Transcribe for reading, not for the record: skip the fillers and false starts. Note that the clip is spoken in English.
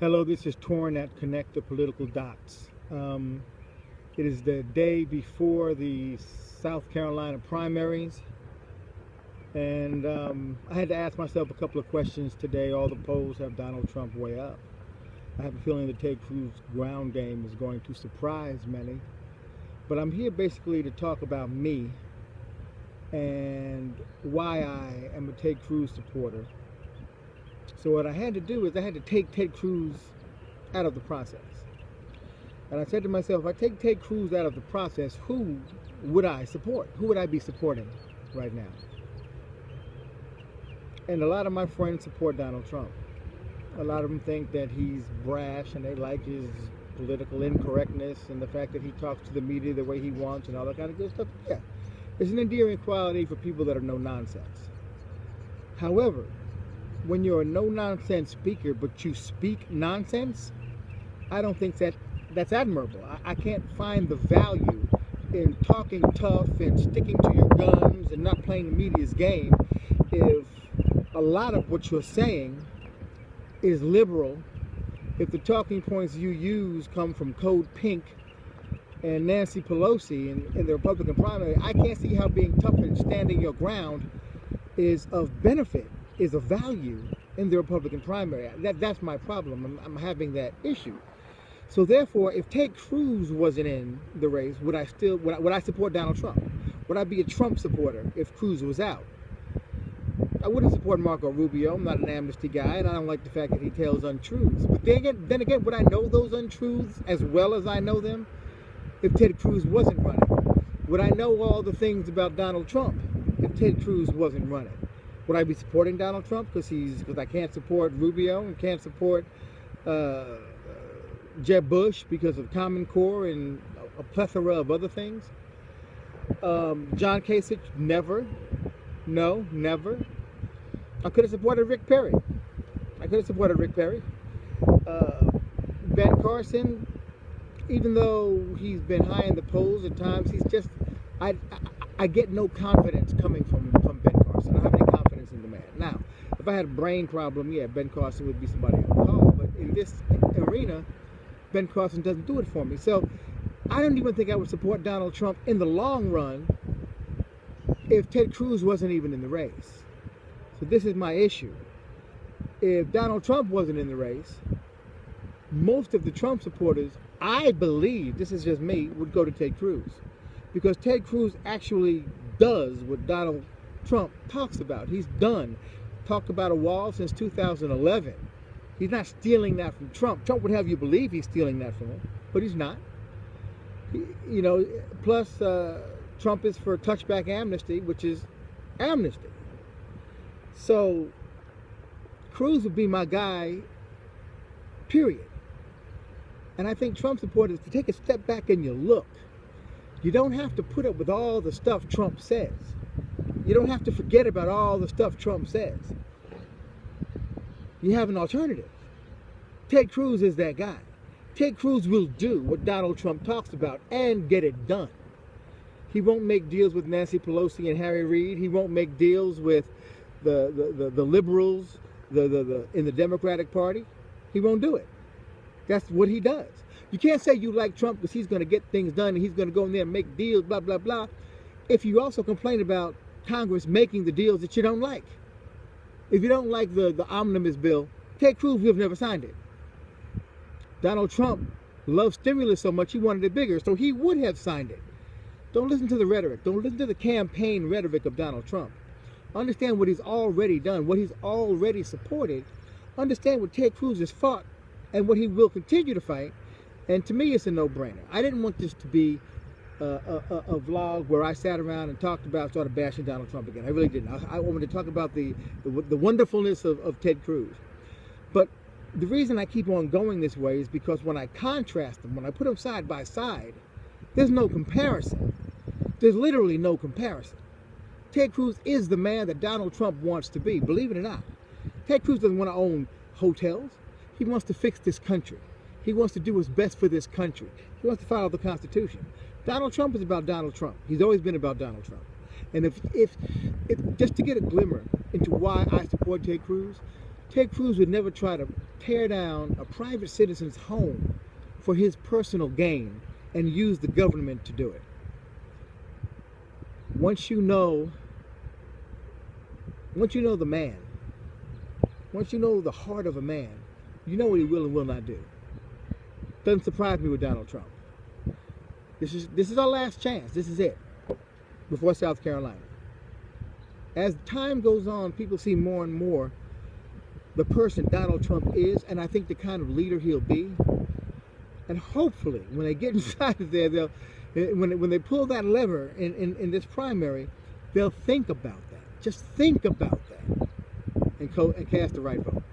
Hello, this is Torn at Connect the Political Dots. It is the day before the South Carolina primaries, and I had to ask myself a couple of questions today. All the polls have Donald Trump way up. I have a feeling the Ted Cruz ground game is going to surprise many, but I'm here basically to talk about me and why I am a Ted Cruz supporter. So what I had to do is I had to take Ted Cruz out of the process. And I said to myself, if I take Ted Cruz out of the process, who would I support? Who would I be supporting right now? And a lot of my friends support Donald Trump. A lot of them think that he's brash and they like his political incorrectness and the fact that he talks to the media the way he wants and all that kind of good stuff. Yeah, it's an endearing quality for people that are no nonsense. However, when you're a no-nonsense speaker, but you speak nonsense, I don't think that's admirable. I can't find the value in talking tough and sticking to your guns and not playing the media's game if a lot of what you're saying is liberal, if the talking points you use come from Code Pink and Nancy Pelosi in the Republican primary. I can't see how being tough and standing your ground is of benefit, is of value in the Republican primary. That's my problem. I'm having that issue. So therefore, if Ted Cruz wasn't in the race, would I support Donald Trump? Would I be a Trump supporter if Cruz was out? I wouldn't support Marco Rubio. I'm not an amnesty guy, and I don't like the fact that he tells untruths. But then again, would I know those untruths as well as I know them if Ted Cruz wasn't running? Would I know all the things about Donald Trump if Ted Cruz wasn't running? Would I be supporting Donald Trump because I can't support Rubio and can't support Jeb Bush because of Common Core and a plethora of other things? John Kasich, never. No, never. I could have supported Rick Perry. Ben Carson, even though he's been high in the polls at times, he's just, I get no confidence coming from Ben Carson. I don't have any confidence in the man. Now, if I had a brain problem, yeah, Ben Carson would be somebody I would call. But in this arena, Ben Carson doesn't do it for me. So I don't even think I would support Donald Trump in the long run if Ted Cruz wasn't even in the race. So this is my issue. If Donald Trump wasn't in the race, most of the Trump supporters, I believe, this is just me, would go to Ted Cruz. Because Ted Cruz actually does what Donald Trump talks about. He's talked about a wall since 2011. He's not stealing that from Trump. Trump would have you believe he's stealing that from him, but he's not. Plus Trump is for touchback amnesty, which is amnesty. So Cruz would be my guy, period. And I think Trump supporters, to take a step back and you look, you don't have to put up with all the stuff Trump says. You don't have to forget about all the stuff Trump says. You have an alternative. Ted Cruz is that guy. Ted Cruz will do what Donald Trump talks about and get it done. He won't make deals with Nancy Pelosi and Harry Reid. He won't make deals with the liberals in the Democratic Party. He won't do it. That's what he does. You can't say you like Trump because he's going to get things done and he's going to go in there and make deals, blah, blah, blah, if you also complain about Congress making the deals that you don't like. If you don't like the omnibus bill, Ted Cruz would have never signed it. Donald Trump loved stimulus so much he wanted it bigger, so he would have signed it. Don't listen to the rhetoric. Don't listen to the campaign rhetoric of Donald Trump. Understand what he's already done, what he's already supported. Understand what Ted Cruz has fought and what he will continue to fight. And to me, it's a no-brainer. I didn't want this to be a vlog where I sat around and started bashing Donald Trump again. I really didn't. I wanted to talk about the wonderfulness of Ted Cruz. But the reason I keep on going this way is because when I contrast them, when I put them side by side, there's no comparison. There's literally no comparison. Ted Cruz is the man that Donald Trump wants to be, believe it or not. Ted Cruz doesn't want to own hotels. He wants to fix this country. He wants to do what's best for this country. He wants to follow the Constitution. Donald Trump is about Donald Trump. He's always been about Donald Trump. And if just to get a glimmer into why I support Ted Cruz, Ted Cruz would never try to tear down a private citizen's home for his personal gain and use the government to do it. Once you know the man, once you know the heart of a man, you know what he will and will not do. Doesn't surprise me with Donald Trump. This is our last chance. This is it before South Carolina. As time goes on, people see more and more the person Donald Trump is, and I think the kind of leader he'll be. And hopefully, when they get inside there, when they pull that lever in this primary, they'll think about that. Just think about that, and cast the right vote.